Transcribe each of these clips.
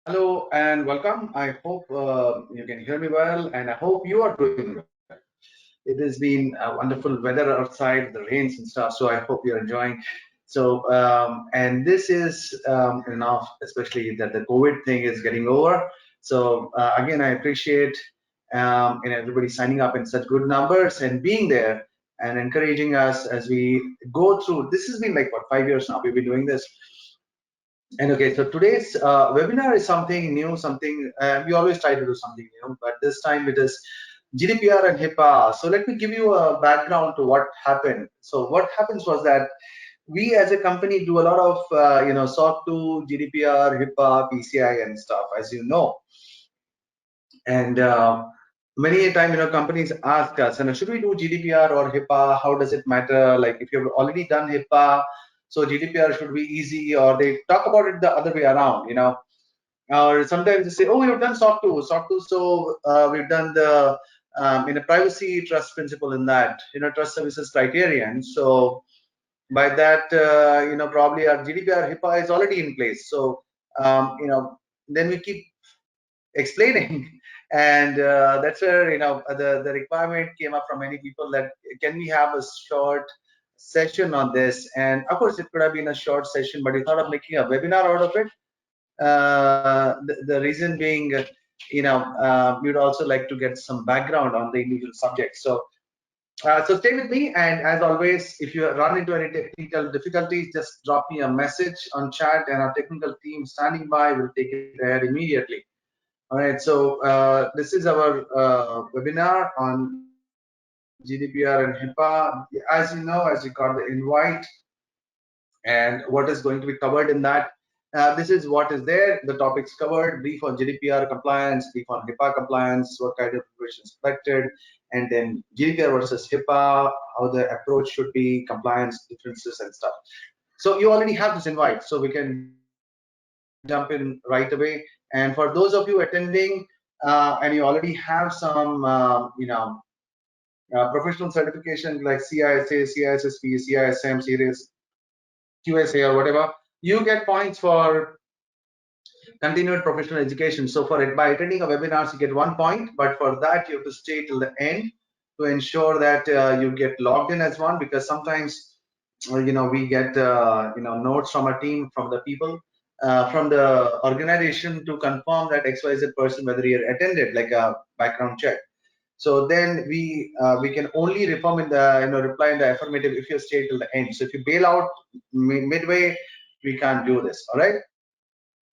Hello and welcome. I hope you can hear me well, and I hope you are doing well. It has been a wonderful weather outside, the rains and stuff, so I hope you're enjoying. And this is enough, especially that the COVID thing is getting over. So again, I appreciate and everybody signing up in such good numbers and being there and encouraging us as we go through. This has been like what 5 years now we've been doing this. And okay, so today's webinar is something new, something we always try to do something new, but this time it is GDPR and HIPAA. So let me give you a background to what happened. So what happens was that we as a company do a lot of SOC 2, GDPR, HIPAA, PCI and stuff, as you know. And many a time, companies ask us, should we do GDPR or HIPAA? How does it matter? Like if you've already done HIPAA, so GDPR should be easy, or they talk about it the other way around, or sometimes they say, oh, we've done SOC 2, so we've done the in a privacy trust principle in that, trust services criterion. So by that, probably our GDPR HIPAA is already in place. So, then we keep explaining. And that's where the requirement came up from many people that can we have a short session on this. And of course it could have been a short session, but we thought of making a webinar out of it. The reason being, we'd also like to get some background on the individual subject. So stay with me, and as always, if you run into any technical difficulties, just drop me a message on chat, and our technical team standing by will take it there immediately. All right, so this is our webinar on GDPR and HIPAA. As you know, as you got the invite, and what is going to be covered in that. This is what is there, the topics covered: brief on GDPR compliance, brief on HIPAA compliance, what kind of information is collected, and then GDPR versus HIPAA, how the approach should be, compliance differences and stuff. So you already have this invite, so we can jump in right away. And for those of you attending, and you already have some, professional certification like CISA, CISSP, CISM, series, QSA, or whatever, you get points for continued professional education. So for it, by attending a webinar, you get 1 point, but for that you have to stay till the end to ensure that you get logged in as one, because sometimes we get notes from our team, from the people, from the organization to confirm that XYZ person whether he attended, like a background check. So then we can only reform in the reply in the affirmative if you stay till the end. So if you bail out midway, we can't do this. All right.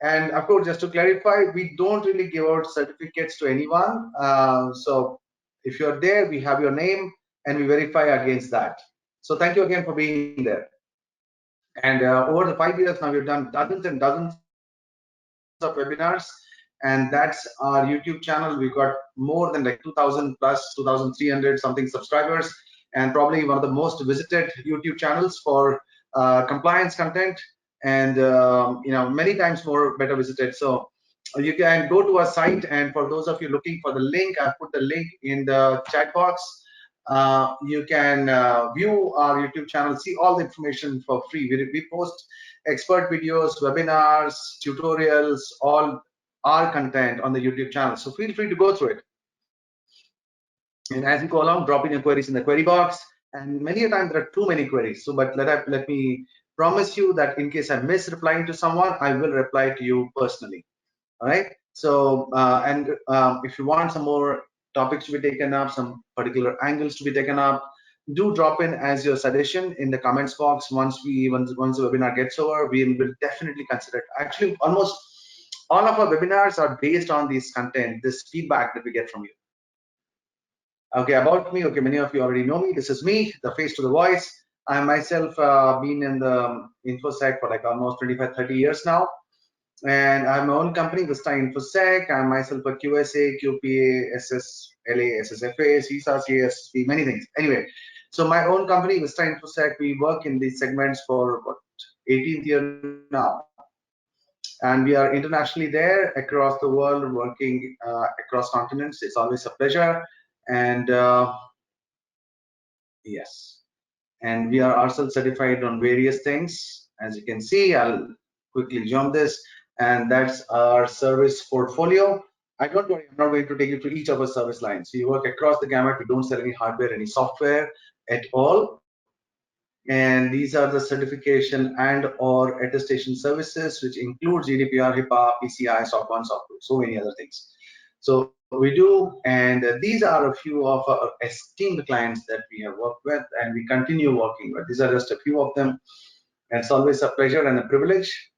And of course, just to clarify, we don't really give out certificates to anyone. So if you're there, we have your name and we verify against that. So thank you again for being there. And over the 5 years now, we've done dozens and dozens of webinars, and that's our YouTube channel. We've got more than like 2,000 plus 2,300 something subscribers, and probably one of the most visited YouTube channels for compliance content, and many times more better visited. So you can go to our site, and for those of you looking for the link, I've put the link in the chat box. You can view our YouTube channel, see all the information for free. We post expert videos, webinars, tutorials, all our content on the YouTube channel. So feel free to go through it. And as you go along, drop in your queries in the query box. And many a time there are too many queries. So, but let me promise you that in case I miss replying to someone, I will reply to you personally. All right. So, if you want some more topics to be taken up, some particular angles to be taken up, do drop in as your suggestion in the comments box. Once the webinar gets over, we will definitely consider it. Actually, almost all of our webinars are based on this content, this feedback that we get from you. Okay, about me. Okay, many of you already know me. This is me, the face to the voice. I myself been in the InfoSec for like almost 25, 30 years now. And I have my own company, VISTA InfoSec. I'm myself a QSA, QPA, SSLA, SSFA, CISA, CSP, many things. Anyway, so my own company, VISTA InfoSec, we work in these segments for what, 18th year now. And we are internationally there across the world, working across continents. It's always a pleasure. And yes, and we are ourselves certified on various things. As you can see, I'll quickly jump this. and that's our service portfolio. I don't worry, I'm not going to take you through each of our service lines. We work across the gamut. We don't sell any hardware, any software at all. And these are the certification and or attestation services, which include GDPR, HIPAA, PCI, SOC 1, SOC 2, so many other things. So we do, and these are a few of our esteemed clients that we have worked with and we continue working with. These are just a few of them. And it's always a pleasure and a privilege.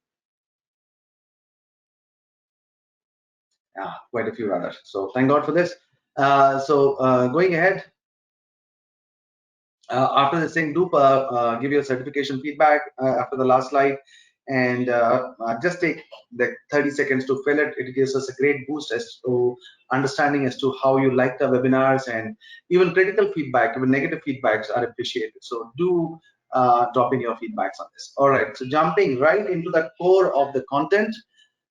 Quite a few others. So thank God for this. Going ahead, after this thing, do give your certification feedback after the last slide, and just take the 30 seconds to fill it. It gives us a great boost as to understanding as to how you like the webinars, and even critical feedback, even negative feedbacks are appreciated. So do drop in your feedbacks on this. All right, so jumping right into the core of the content.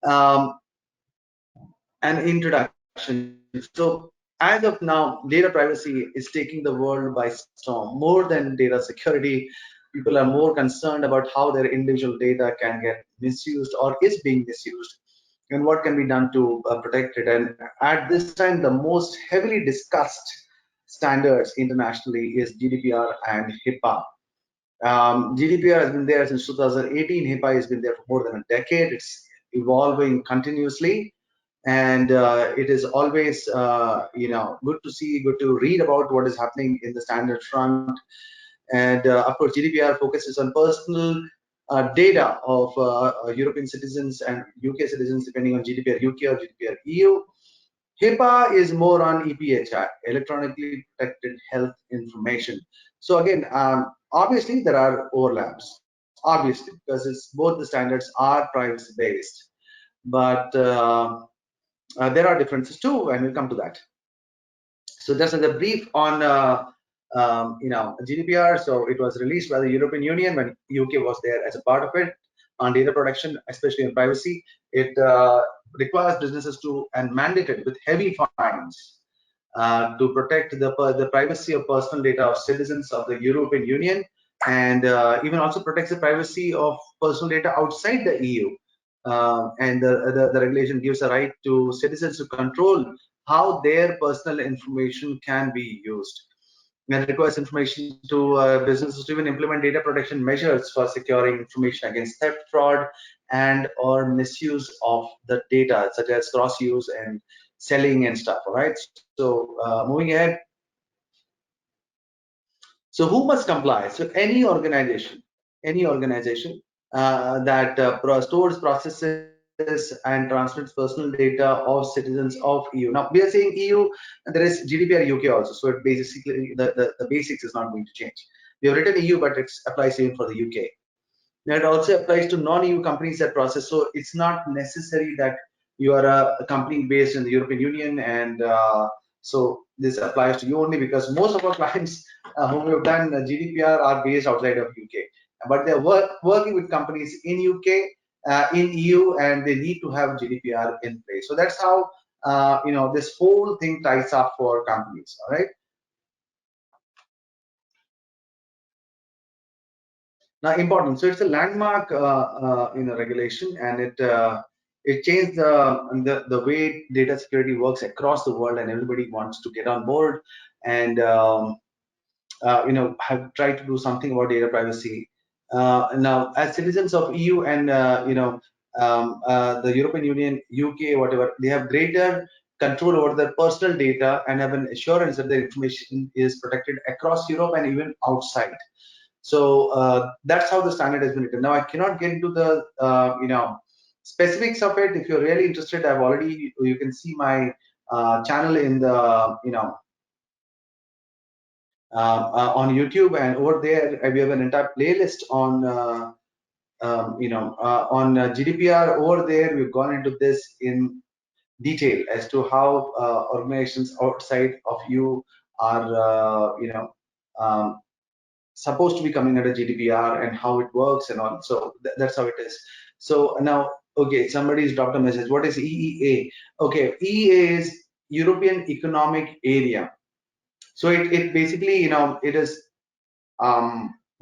Um, an introduction. So as of now, data privacy is taking the world by storm. More than data security, people are more concerned about how their individual data can get misused or is being misused, and what can be done to protect it. And at this time, the most heavily discussed standards internationally is GDPR and HIPAA. GDPR has been there since 2018. HIPAA has been there for more than a decade. It's evolving continuously, and it is always good to see, good to read about what is happening in the standard front. And of course, GDPR focuses on personal data of European citizens and UK citizens, depending on GDPR UK or GDPR EU. HIPAA is more on EPHI, electronically protected health information. So again, obviously there are overlaps, obviously, because it's both the standards are privacy based, but there are differences too, and we'll come to that. So just as a brief on GDPR. So it was released by the European Union when UK was there as a part of it on data protection, especially in privacy. It requires businesses to and mandated with heavy fines to protect the privacy of personal data of citizens of the European Union, and even also protects the privacy of personal data outside the EU. And the regulation gives a right to citizens to control how their personal information can be used. And it requires information to businesses to even implement data protection measures for securing information against theft, fraud, and or misuse of the data, such as cross use and selling and stuff. All right. So moving ahead. So who must comply? So any organization that stores, processes, and transmits personal data of citizens of EU. Now we are saying EU, and there is GDPR UK also. So it basically the basics is not going to change. We have written EU, but it applies even for the UK. Now it also applies to non-EU companies that process. So it's not necessary that you are a company based in the European Union, and so this applies to you only, because most of our clients whom we have done GDPR are based outside of UK, but they're working with companies in UK, in EU, and they need to have GDPR in place. So that's how this whole thing ties up for companies. All right. Now, important. So it's a landmark regulation, and it changed the way data security works across the world, and everybody wants to get on board and have tried to do something about data privacy. Now, as citizens of EU and the European Union, UK, whatever, they have greater control over their personal data and have an assurance that their information is protected across Europe and even outside. So that's how the standard has been written. Now I cannot get into the specifics of it. If you're really interested, you can see my channel in the on YouTube, and over there we have an entire playlist on GDPR. Over there we've gone into this in detail as to how organizations outside of you are supposed to be coming under GDPR and how it works and all. So that's how it is. So now, okay, somebody's dropped a message. What is EEA? Okay, EEA is European Economic Area. So it basically, it is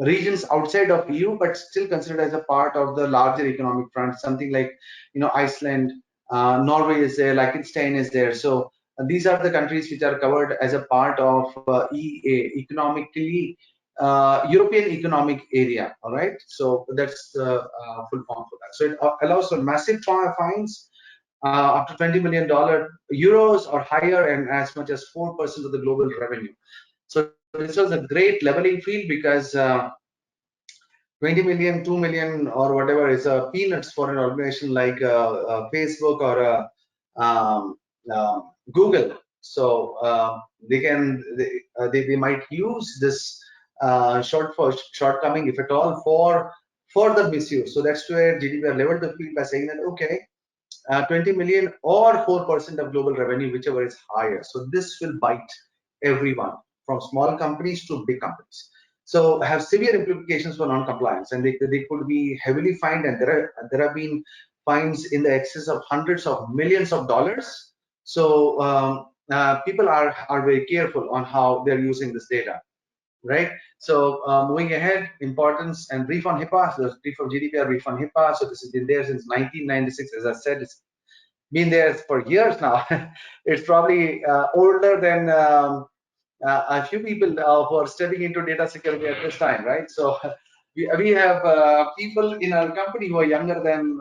regions outside of EU, but still considered as a part of the larger economic front. Something like, Iceland, Norway is there, Liechtenstein is there. So these are the countries which are covered as a part of EEA, economically European Economic Area. All right, so that's the full form for that. So it allows for massive fines up to $20 million euros or higher, and as much as 4% of the global revenue. So this was a great leveling field, because 20 million, 2 million, or whatever is peanuts for an organization like Facebook or um, Google. So they might use this shortcoming, if at all, for the misuse. So that's where GDPR leveled the field by saying that, okay, 20 million or 4% of global revenue, whichever is higher. So this will bite everyone, from small companies to big companies. So have severe implications for non-compliance, and they could be heavily fined, and there have been fines in the excess of hundreds of millions of dollars. So people are very careful on how they're using this data, right? So moving ahead, importance and brief on HIPAA. So brief of GDPR, brief on HIPAA. So this has been there since 1996. As I said, it's been there for years now. It's probably older than a few people who are stepping into data security at this time, right? So we have people in our company who are younger than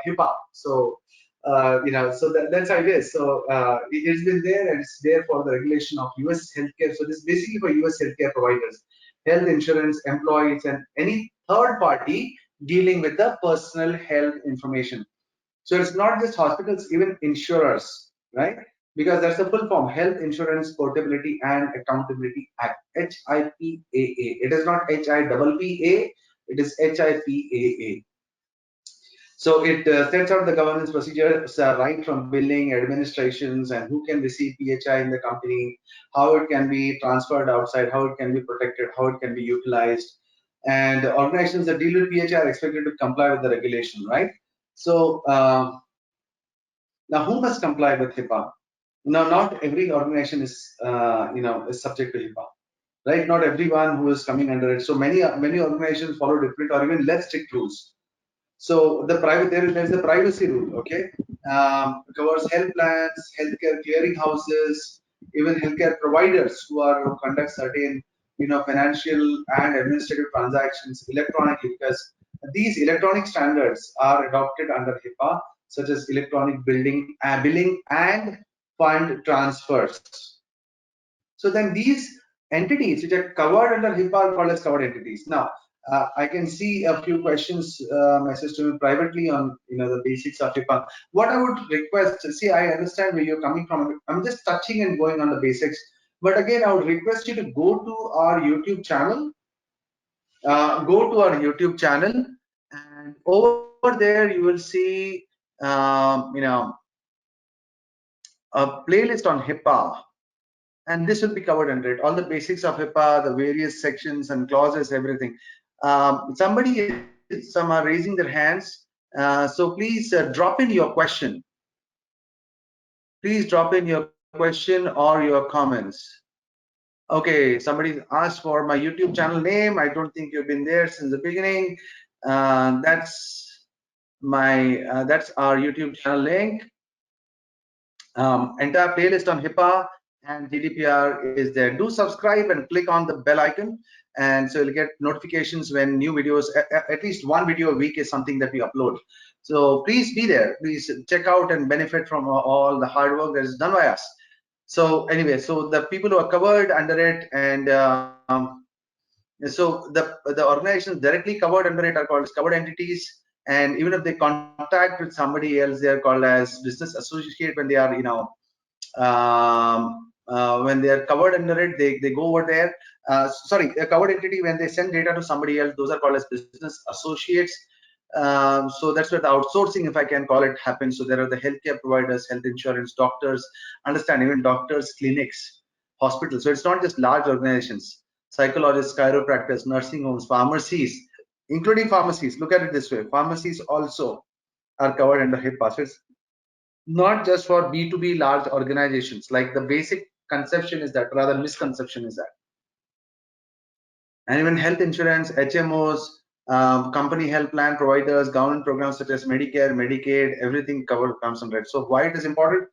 HIPAA. So so that's how it is. So it's been there, and it's there for the regulation of US healthcare. So this is basically for US healthcare providers, health insurance employees, and any third party dealing with the personal health information. So it's not just hospitals, even insurers, right? Because that's the full form: Health Insurance Portability and Accountability Act, HIPAA. It is not HIPPA, it is HIPAA. So it sets out the governance procedures, right from billing, administrations, and who can receive PHI in the company, how it can be transferred outside, how it can be protected, how it can be utilized. And organizations that deal with PHI are expected to comply with the regulation, right? So now, who must comply with HIPAA? Now, not every organization is subject to HIPAA, right? Not everyone who is coming under it. So many organizations follow different or even less strict rules. So there's the privacy rule, okay? Covers health plans, healthcare clearinghouses, even healthcare providers who conduct certain financial and administrative transactions electronically, because these electronic standards are adopted under HIPAA, such as electronic billing and fund transfers. So then these entities which are covered under HIPAA are called as covered entities. Now, I can see a few questions messaged to me privately on the basics of HIPAA. What I would request, see, I understand where you're coming from. I'm just touching and going on the basics. But again, I would request you to go to our YouTube channel. And over there you will see a playlist on HIPAA, and this will be covered under it. All the basics of HIPAA, the various sections and clauses, everything. Some are raising their hands, so please drop in your question. Please drop in your question or your comments. Okay, somebody asked for my YouTube channel name. I don't think you've been there since the beginning. That's our YouTube channel link. Entire playlist on HIPAA and GDPR is there. Do subscribe and click on the bell icon, and so you'll get notifications when new videos, at least one video a week is something that we upload. So please be there. Please check out and benefit from all the hard work that is done by us. So anyway, so the people who are covered under it, and so the organizations directly covered under it are called as covered entities. And even if they contact with somebody else, they are called as business associate. When they are when they are covered under it, they go over there. A covered entity, when they send data to somebody else, those are called as business associates. So that's where the outsourcing, if I can call it, happens. So there are the healthcare providers, health insurance, doctors, understand, even doctors, clinics, hospitals. So it's not just large organizations: psychologists, chiropractors, nursing homes, pharmacies, including pharmacies. Look at it this way: pharmacies also are covered under HIPAA. So it's not just for B2B large organizations. Like, the basic conception is that, rather misconception is that. And even health insurance, HMOs, company health plan providers, government programs such as Medicare, Medicaid, everything covered comes under it. So why it is important?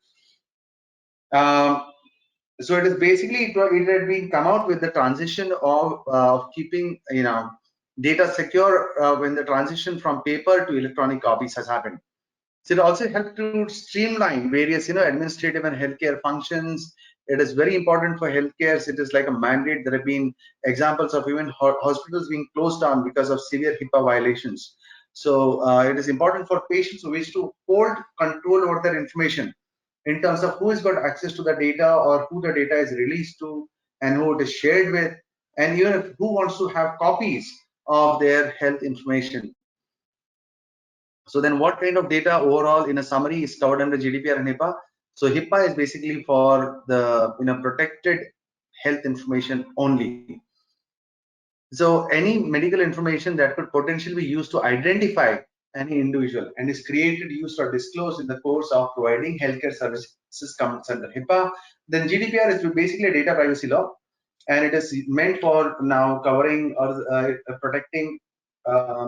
So it is basically it had been come out with the transition of keeping data secure when the transition from paper to electronic copies has happened. So it also helped to streamline various administrative and healthcare functions. It is very important for healthcare. It is like a mandate. There have been examples of even hospitals being closed down because of severe HIPAA violations. So it is important for patients who wish to hold control over their information in terms of who has got access to the data or who the data is released to and who it is shared with, and even if who wants to have copies of their health information. So then what kind of data overall in a summary is covered under GDPR and HIPAA? So HIPAA is basically for the protected health information only. So any medical information that could potentially be used to identify any individual and is created, used or disclosed in the course of providing healthcare services comes under HIPAA. Then GDPR is basically a data privacy law, and it is meant for now covering or protecting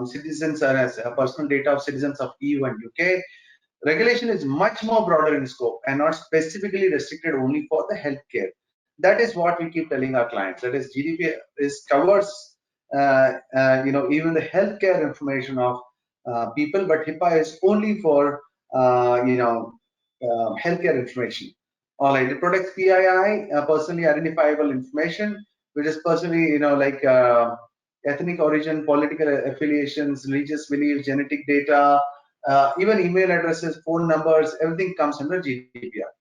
citizens as personal data of citizens of EU and UK. Regulation is much more broader in scope and not specifically restricted only for the healthcare. That is what we keep telling our clients. That is, GDPR covers even the healthcare information of people, but HIPAA is only for healthcare information. All right, it protects PII, personally identifiable information, which is personally like ethnic origin, political affiliations, religious beliefs, genetic data, even email addresses, phone numbers, everything comes under GDPR.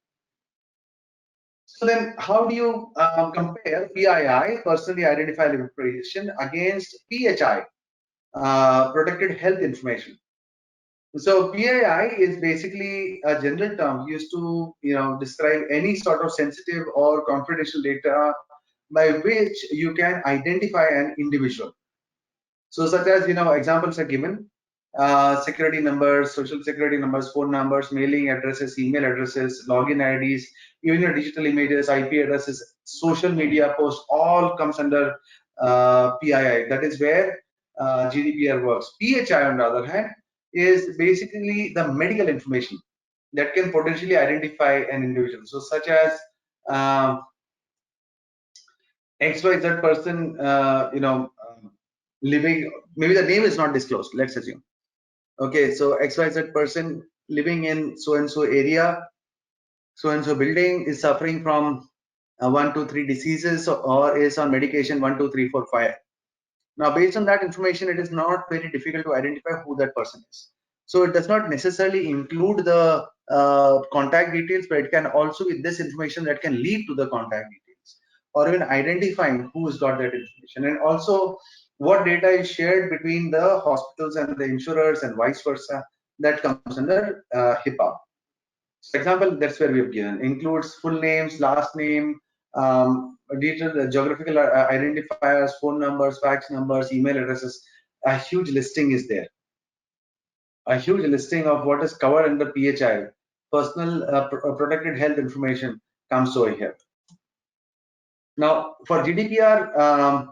So then how do you compare PII, personally identifiable information, against PHI, protected health information? So PII is basically a general term used to describe any sort of sensitive or confidential data by which you can identify an individual. So such as examples are given: security numbers, social security numbers, phone numbers, mailing addresses, email addresses, login IDs, even your digital images, IP addresses, social media posts, all comes under PII. That is where GDPR works. PHI, on the other hand, is basically the medical information that can potentially identify an individual. So such as XYZ person, living, maybe the name is not disclosed, let's assume. Okay, so XYZ person living in so and so area, so and so building, is suffering from 1, 2, 3 diseases, or is on medication 1, 2, 3, 4, 5. Now, based on that information, it is not very difficult to identify who that person is. So it does not necessarily include the contact details, but it can also be this information that can lead to the contact details, or even identifying who has got that information, and also what data is shared between the hospitals and the insurers and vice versa. That comes under HIPAA. So example, that's where we have given, includes full names, last name, detailed geographical identifiers, phone numbers, fax numbers, email addresses. A huge listing is there. A huge listing of what is covered under PHI, personal protected health information, comes over here. Now, for GDPR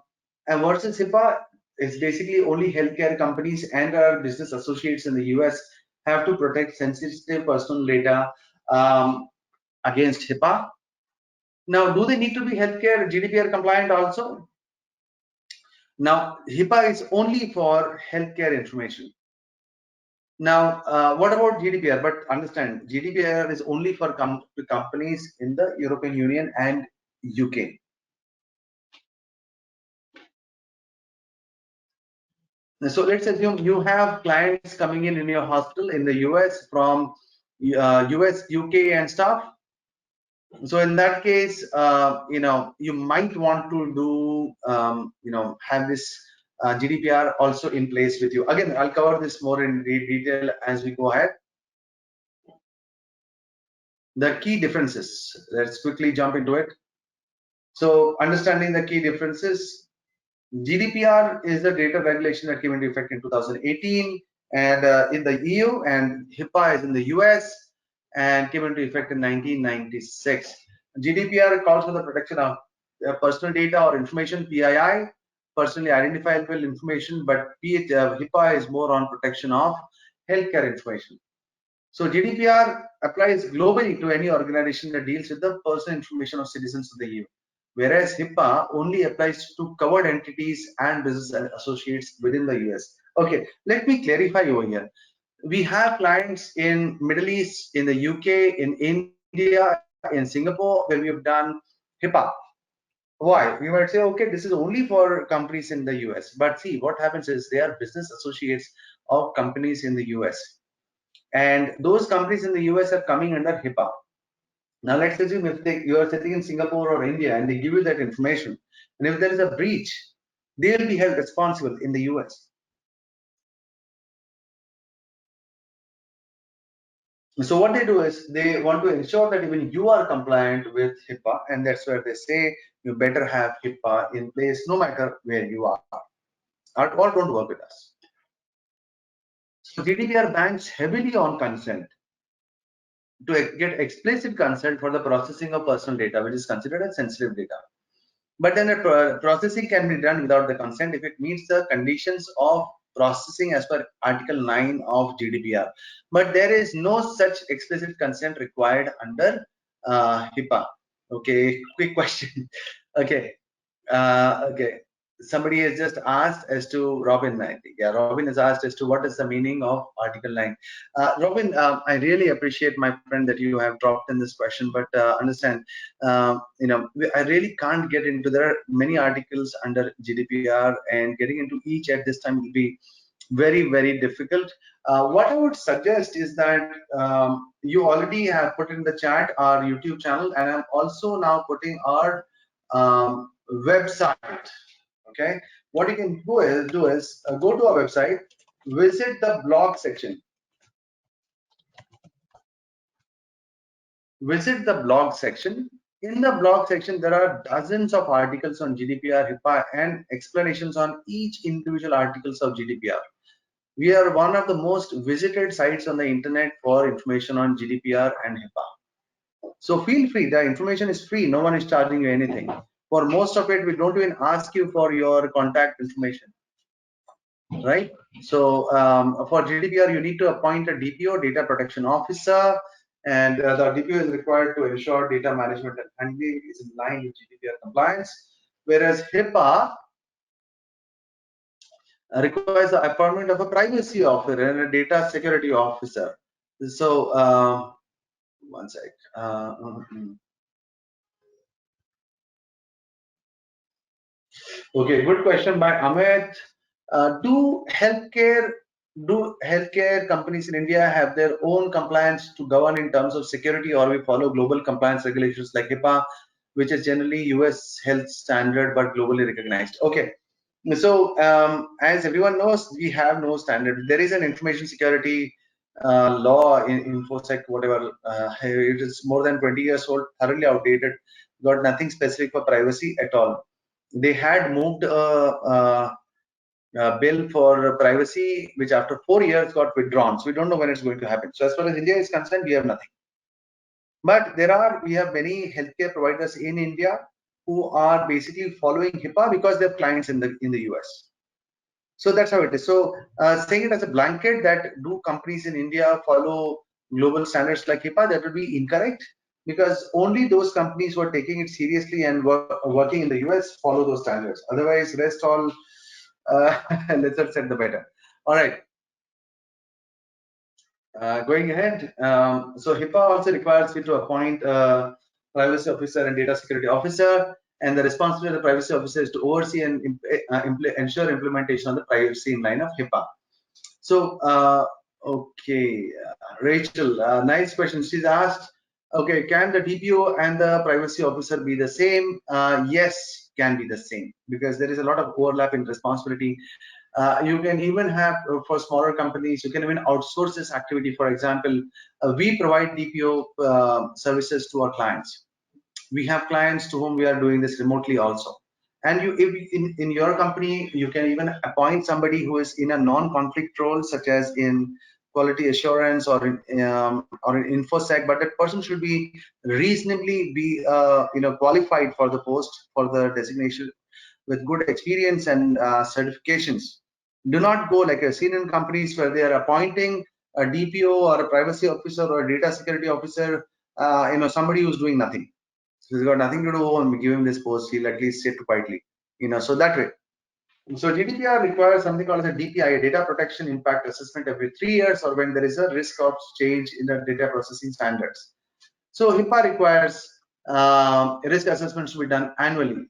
and versus HIPAA, it's basically only healthcare companies and our business associates in the US have to protect sensitive personal data against HIPAA. Now, do they need to be healthcare GDPR compliant also? Now, HIPAA is only for healthcare information. Now, what about GDPR? But understand, GDPR is only for companies in the European Union and UK. So let's assume you have clients coming in your hospital in the US from US, UK, and stuff. So in that case, you might want to do, have this GDPR also in place with you. Again, I'll cover this more in detail as we go ahead. The key differences. Let's quickly jump into it. So understanding the key differences. GDPR is the data regulation that came into effect in 2018 and in the EU, and HIPAA is in the US and came into effect in 1996. GDPR calls for the protection of personal data or information, PII, personally identifiable information, but HIPAA is more on protection of healthcare information. So GDPR applies globally to any organization that deals with the personal information of citizens of the EU, whereas HIPAA only applies to covered entities and business associates within the US. Okay, let me clarify over here. We have clients in Middle East, in the UK, in India, in Singapore, where we have done HIPAA. Why? We might say, okay, this is only for companies in the US. But see, what happens is they are business associates of companies in the US. And those companies in the US are coming under HIPAA. Now, let's assume if you are sitting in Singapore or India and they give you that information, and if there is a breach, they will be held responsible in the US. So what they do is they want to ensure that even you are compliant with HIPAA, and that's where they say you better have HIPAA in place no matter where you are, or don't work with us. So GDPR banks heavily on consent to get explicit consent for the processing of personal data, which is considered as sensitive data. But then the processing can be done without the consent if it meets the conditions of processing as per Article 9 of GDPR. But there is no such explicit consent required under HIPAA. Okay, quick question. Okay, okay. Somebody has just asked as to Robin, I think. Yeah, Robin has asked as to what is the meaning of Article 9. Robin, I really appreciate, my friend, that you have dropped in this question, but understand, I really can't get into, there are many articles under GDPR, and getting into each at this time will be very, very difficult. What I would suggest is that you already have put in the chat our YouTube channel, and I'm also now putting our website. Okay, what you can do is go to our website, visit the blog section. Visit the blog section. In the blog section, there are dozens of articles on GDPR, HIPAA, and explanations on each individual articles of GDPR. We are one of the most visited sites on the internet for information on GDPR and HIPAA. So feel free, the information is free, no one is charging you anything. For most of it, we don't even ask you for your contact information, right? So for GDPR, you need to appoint a DPO, data protection officer, and the DPO is required to ensure data management and handling is in line with GDPR compliance, whereas HIPAA requires the appointment of a privacy officer and a data security officer. So one sec. Okay, good question by Amit. Do healthcare companies in India have their own compliance to govern in terms of security, or we follow global compliance regulations like HIPAA, which is generally US health standard but globally recognized? Okay, so as everyone knows, we have no standard. There is an information security law in InfoSec, whatever. It is more than 20 years old, thoroughly outdated, got nothing specific for privacy at all. They had moved a bill for privacy, which after 4 years got withdrawn. So we don't know when it's going to happen. So as far as India is concerned, we have nothing. But we have many healthcare providers in India who are basically following HIPAA because they have clients in the US. So that's how it is. So saying it as a blanket that do companies in India follow global standards like HIPAA, that would be incorrect, because only those companies who are taking it seriously and working in the US follow those standards. Otherwise, rest all lesser said the better. All right. Going ahead, so HIPAA also requires you to appoint a privacy officer and data security officer, and the responsibility of the privacy officer is to oversee and ensure implementation of the privacy in line of HIPAA. So, okay, Rachel, nice question. She's asked, okay, can the DPO and the privacy officer be the same? Yes, can be the same, because there is a lot of overlap in responsibility. You can even have, for smaller companies, you can even outsource this activity. For example, we provide DPO services to our clients. We have clients to whom we are doing this remotely also. And in your company, you can even appoint somebody who is in a non-conflict role, such as in quality assurance or in InfoSec, but that person should be reasonably qualified for the post, for the designation, with good experience and certifications. Do not go like a seen in companies where they are appointing a DPO or a privacy officer or a data security officer, somebody who's doing nothing. So he's got nothing to do and give him this post, he'll at least sit quietly, so that way. So GDPR requires something called as a DPI, a data protection impact assessment, every 3 years, or when there is a risk of change in the data processing standards. So HIPAA requires risk assessments to be done annually.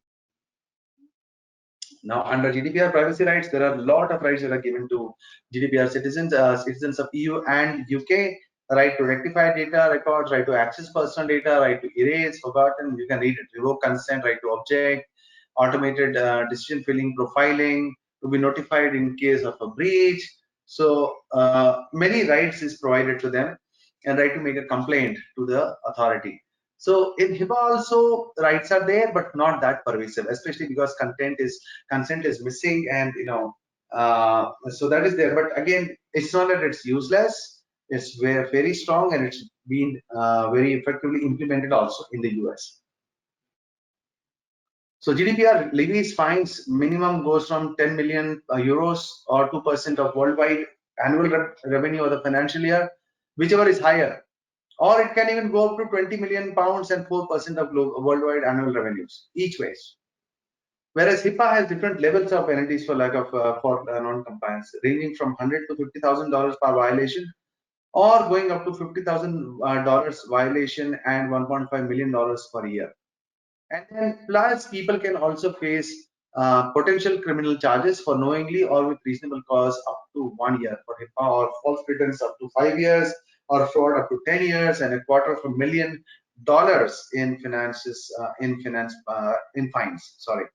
Now, under GDPR privacy rights, there are a lot of rights that are given to GDPR citizens, citizens of EU and UK. Right to rectify data records, right to access personal data, right to erase, forgotten. You can read it. Revoke consent, right to object, automated decision filling, profiling, to be notified in case of a breach. So many rights is provided to them, and right to make a complaint to the authority. So in HIPAA also rights are there, but not that pervasive, especially because consent is missing, and so that is there. But again, it's not that it's useless. It's very strong, and it's been very effectively implemented also in the US. So GDPR levies fines minimum goes from 10 million euros or 2% of worldwide annual revenue of the financial year, whichever is higher. Or it can even go up to 20 million pounds and 4% of worldwide annual revenues, each ways. Whereas HIPAA has different levels of penalties for lack of non-compliance, ranging from $100 to $50,000 per violation, or going up to $50,000 violation and $1.5 million per year. And then plus people can also face potential criminal charges for knowingly or with reasonable cause up to 1 year for HIPAA, or false pretense up to 5 years, or fraud up to 10 years, and $250,000 in fines. Sorry.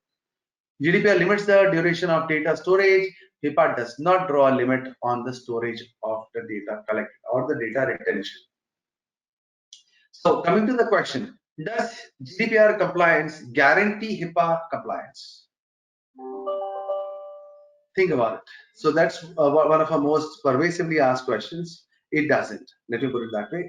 GDPR limits the duration of data storage. HIPAA does not draw a limit on the storage of the data collected or the data retention. So coming to the question, does GDPR compliance guarantee HIPAA compliance? Think about it. So that's one of our most pervasively asked questions. It doesn't. Let me put it that way.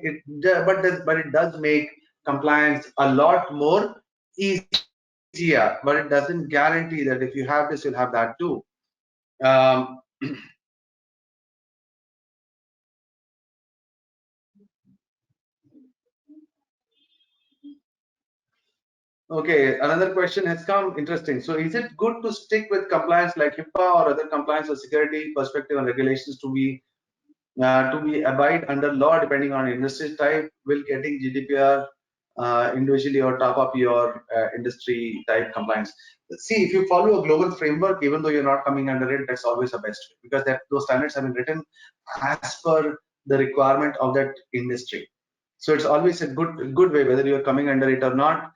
But it does make compliance a lot more easier. But it doesn't guarantee that if you have this, you'll have that too. Okay, another question has come. Interesting. So, is it good to stick with compliance like HIPAA or other compliance or security perspective and regulations to be abide under law depending on industry type? Will getting GDPR individually or top up your industry type compliance? See, if you follow a global framework, even though you're not coming under it, that's always the best way, because those standards have been written as per the requirement of that industry. So it's always a good way, whether you're coming under it or not,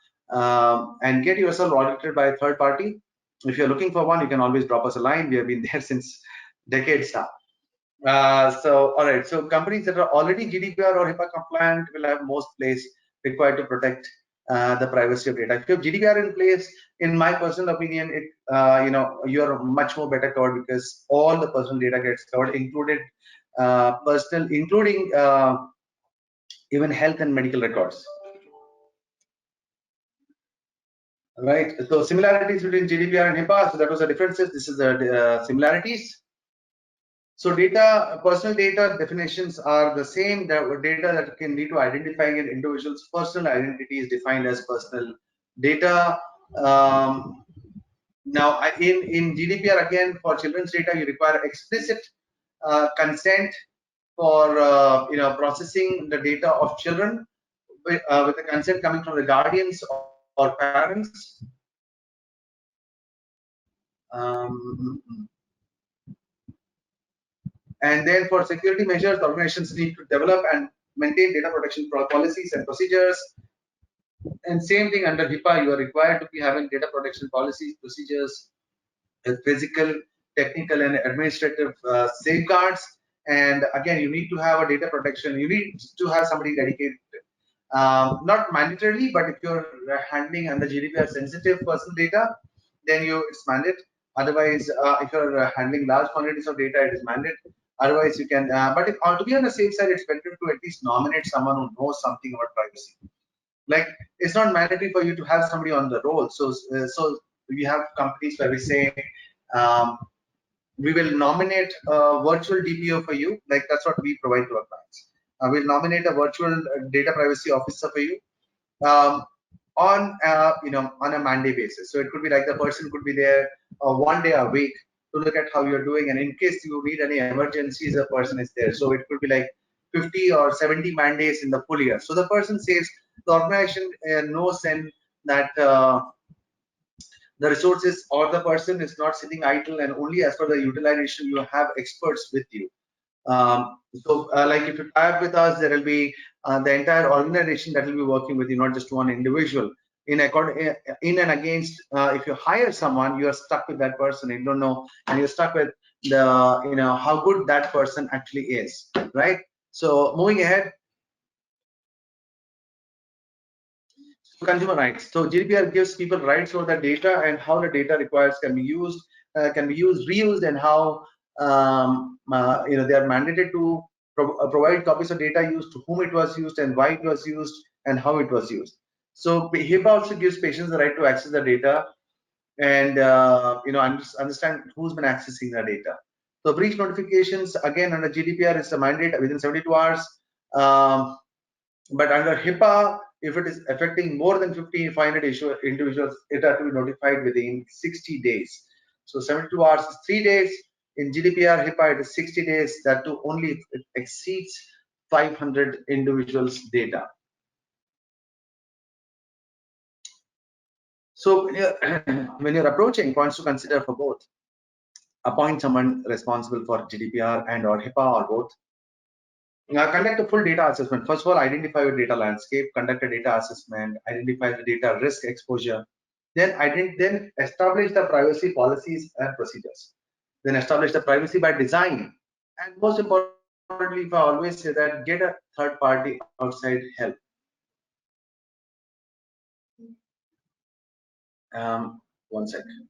and get yourself audited by a third party. If you're looking for one, you can always drop us a line. We have been there since decades now. So, all right. So, companies that are already GDPR or HIPAA compliant will have most place required to protect the privacy of data. If you have GDPR in place, in my personal opinion, you are much more better covered, because all the personal data gets covered, including even health and medical records. Right. So similarities between GDPR and HIPAA. So that was the differences. This is the similarities. So personal data definitions are the same. The data that can lead to identifying an individual's personal identity is defined as personal data. Now, in GDPR, again, for children's data, you require explicit consent for processing the data of children with the consent coming from the guardians or parents. And then for security measures, organizations need to develop and maintain data protection policies and procedures. And same thing under HIPAA, you are required to be having data protection policies, procedures, with physical, technical, and administrative safeguards. And again, you need to have a data protection. You need to have somebody dedicated. Not mandatorily, but if you're handling under GDPR sensitive personal data, then it's mandate. Otherwise, if you're handling large quantities of data, it is mandate. Otherwise, you can. But to be on the safe side, it's better to at least nominate someone who knows something about privacy. Like, it's not mandatory for you to have somebody on the roll. So we have companies where we say, um, we will nominate a virtual DPO for you. Like that's what we provide to our clients. We'll nominate a virtual data privacy officer for you, um, on on a Monday basis. So it could be like the person could be there 1 day a week to look at how you're doing, and in case you need any emergencies, the person is there. So it could be like 50 or 70 mandates in the full year. So the person says the organization knows then that the resources or the person is not sitting idle, and only as per the utilization you have experts with you. Like if you tie up with us, there will be the entire organization that will be working with you, not just one individual. In and against, if you hire someone, you are stuck with that person. You don't know, and you're stuck with the how good that person actually is, right? So moving ahead, consumer rights. So GDPR gives people rights over the data and how the data requires can be used, reused, and how they are mandated to provide copies of data used, to whom it was used, and why it was used, and how it was used. So HIPAA also gives patients the right to access the data and understand who's been accessing the data. So breach notifications again under GDPR is a mandate within 72 hours. But under HIPAA, if it is affecting more than 500 individuals, it has to be notified within 60 days. So 72 hours is 3 days. In GDPR HIPAA, it is 60 days. That too only if it exceeds 500 individuals' data. So when you're approaching, points to consider for both: appoint someone responsible for GDPR and or HIPAA or both. Conduct a full data assessment. First of all, identify your data landscape, conduct a data assessment, identify the data risk exposure, then establish the privacy policies and procedures. Then establish the privacy by design. And most importantly, if I always say that, get a third party outside help. One second.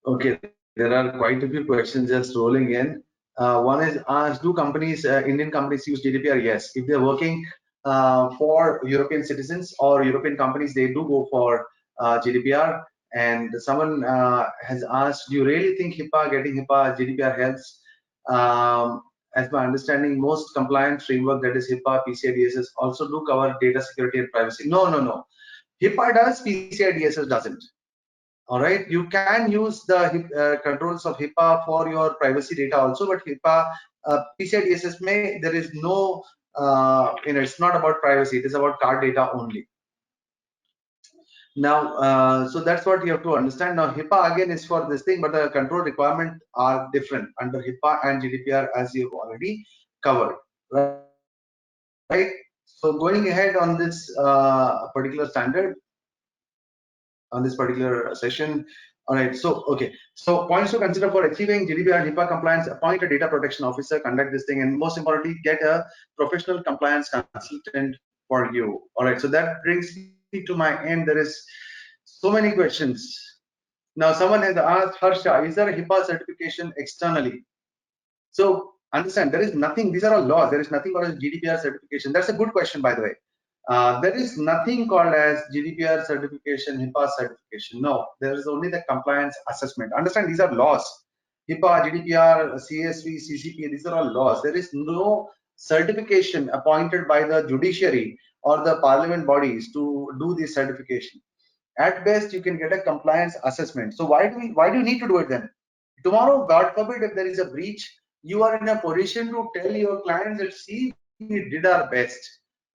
Okay, there are quite a few questions just rolling in. One is asked, do Indian companies use GDPR? Yes. If they're working for European citizens or European companies, they do go for GDPR. And someone has asked, do you really think getting HIPAA GDPR helps? As my understanding, most compliance framework, that is HIPAA, PCI DSS, also do cover data security and privacy. No, no, no. HIPAA does, PCI DSS doesn't. All right, you can use the controls of HIPAA for your privacy data also, but HIPAA PCI DSS there is no it's not about privacy, it is about card data only. Now so that's what you have to understand. Now HIPAA again is for this thing, but the control requirements are different under HIPAA and GDPR, as you've already covered, right? So going ahead on this particular standard, on this particular session. All right, so okay, so points to consider for achieving GDPR HIPAA compliance: appoint a data protection officer, conduct this thing, and most importantly, get a professional compliance consultant for you. All right, so that brings me to my end. There is so many questions. Now someone has asked, Harsha, is there a HIPAA certification externally? So understand, there is nothing, these are all laws, there is nothing called as GDPR certification. That's a good question, by the way. There is nothing called as GDPR certification, HIPAA certification. No, there is only the compliance assessment. Understand, these are laws. HIPAA, GDPR, CSV, CCP, these are all laws. There is no certification appointed by the judiciary or the parliament bodies to do this certification. At best, you can get a compliance assessment. So why do you need to do it then? Tomorrow, God forbid, if there is a breach, you are in a position to tell your clients that, see, we did our best.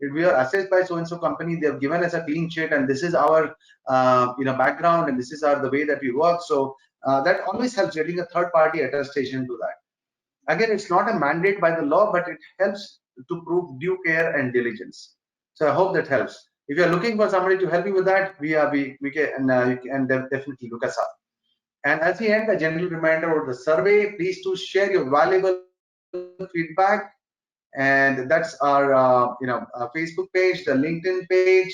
If we are assessed by so and so company, they have given us a clean sheet, and this is our background, and this is the way that we work. So that always helps, getting a third party attestation to that. Again, it's not a mandate by the law, but it helps to prove due care and diligence. So I hope that helps. If you're looking for somebody to help you with that, we can definitely look us up. And as we end, a general reminder of the survey: please to share your valuable feedback. And that's our Facebook page, the LinkedIn page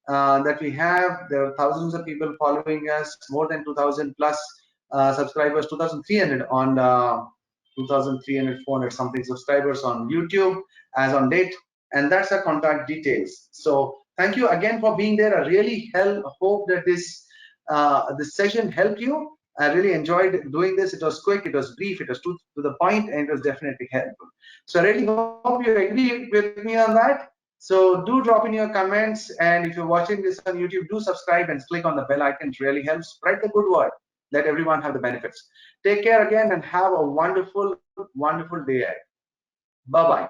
that we have. There are thousands of people following us, more than 2,000 plus subscribers, 2,300 on 2,300, 400 something subscribers on YouTube as on date, and that's our contact details. So thank you again for being there. I really hope that this session helped you. I really enjoyed doing this. It was quick, it was brief, it was to the point, and it was definitely helpful. So I really hope you agree with me on that. So do drop in your comments, and if you're watching this on YouTube, do subscribe and click on the bell icon. It really helps spread the good word. Let everyone have the benefits. Take care again and have a wonderful, wonderful day ahead. Bye-bye.